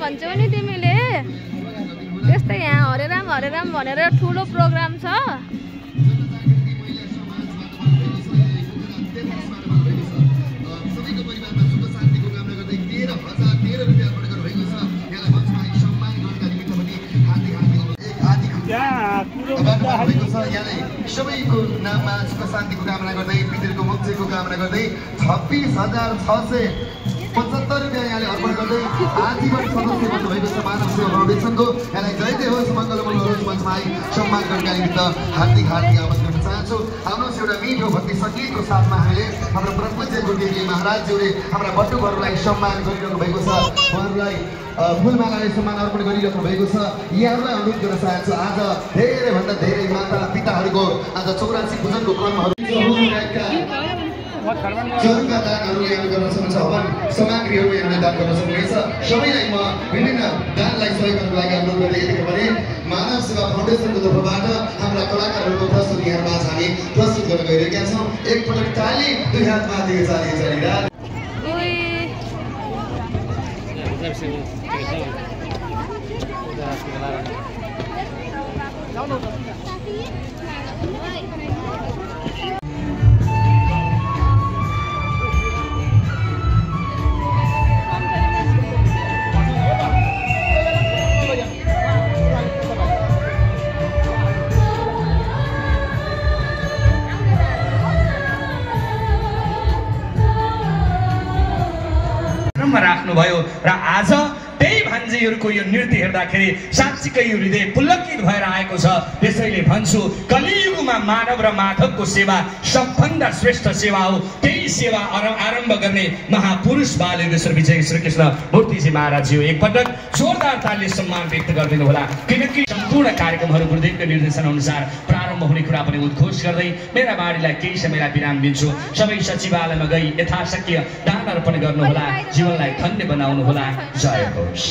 भन्छौ नि तिमीले त्यस्तै यहाँ हरे राम भनेर ठुलो प्रोग्राम छ। सबैको नाममा सुख शान्तिको कामना गर्दै पितृको मोक्षको कामना गर्दै 26,675 रुपियाँ यहाँले अर्पण गर्दै आजीवन सदस्य बन्नुभएको छ मानव सेवा फाउन्डेसनको। यहाँलाई जय जय होस्, मङ्गल होस्, मञ्चमा सम्मान गर्नका निमित्त हार्दिक आह्वान गर्न चाहन्छु। हाम्रो एउटा मिठो भक्ति सङ्गीतको साथमा हामीले हाम्रो ब्रह्मज्य गुरुदेवजी महाराजज्यूले हाम्रा बटुकहरूलाई सम्मान गरिरहनु भएको छ। उहाँहरूलाई फुलमालाले सम्मान अर्पण गरिरहनु भएको छ। यहाँहरूलाई अनुरोध गर्न चाहन्छु, आज धेरैभन्दा धेरै माता पिताहरूको आज 84 पूजनको क्रमहरू चरुका दानहरू यहाँ गर्न सक्नुहुन्छ, हवन सामग्रीहरू यहाँले दान गर्न सक्नुहुनेछ। सबैलाई म विभिन्न दानलाई सहयोग गर्नको लागि अनुरोध गर्दै यतिखेर पनि मानव सेवा फाउन्डेसनको तर्फबाट हाम्रा कलाकारहरूको प्रस्तुति यहाँमा हामी प्रस्तुत गर्न गइरहेका छौँ। एकपटक ताली, दुई हात माथि चाली राख्नुभयो र आज त्यही भान्जीहरूको यो नृत्य हेर्दाखेरि साँच्चीकै यो हृदय पुलकित भएर आएको छ। त्यसैले भन्छु, कलियुगमा मानव र माधवको सेवा सबभन्दा श्रेष्ठ सेवा हो। त्यही सेवा आरम्भ गर्ने महापुरुष बालयोगेश्वर विजय श्रीकृष्ण मूर्तिजी महाराजज्यू एकपटक जोरदार तालीले सम्मान व्यक्त गरिदिनु होला, किनकि सम्पूर्ण कार्यक्रमहरू गुरुदेवको निर्देशन अनुसार प्रारम्भ हुने कुरा पनि उद्घोष गर्दै मेरा बाढीलाई केही समयलाई विराम दिन्छु। सबै सचिवालयमा गई यथाशक्य दान अर्पण गर्नुहोला, जीवनलाई धन्य बनाउनु होला। जय होस्।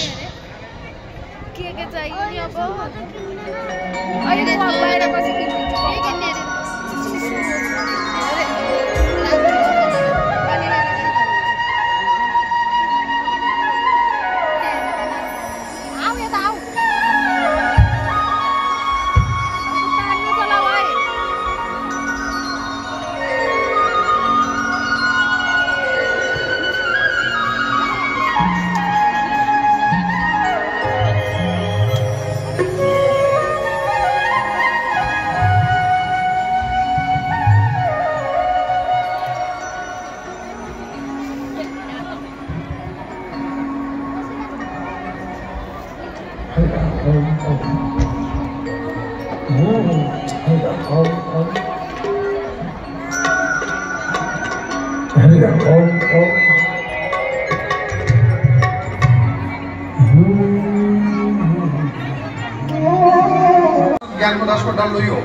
ज्ञानको 10 वटा लु यो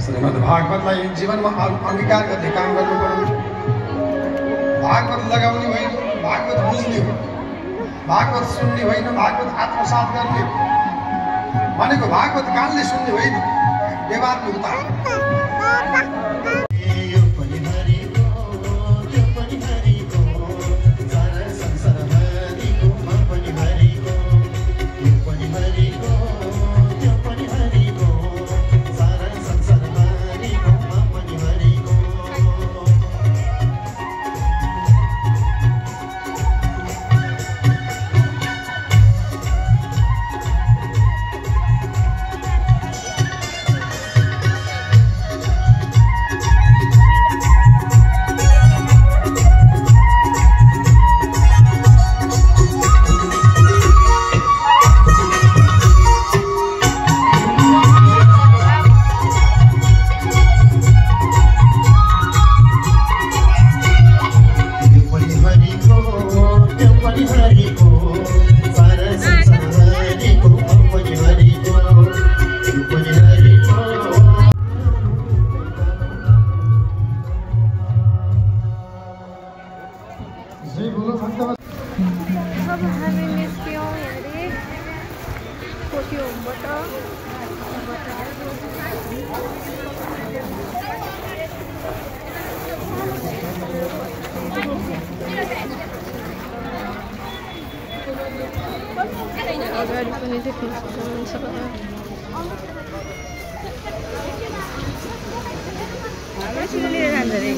श्रीमद् भागवतलाई जीवनमा अंगीकार गर्ने काम गर्नु पर्यो। भागवत लगाउने होइन, भागवत बुझ्ने हो, भागवत सुन्ने होइन, भागवत आत्मसात गर्ने भनेको भागवत कानले सुन्ने होइन, व्यवहारले उतार्ने। अगाडि पनि देख्न सक्नुहुन्छ लिएर जान्छ अरे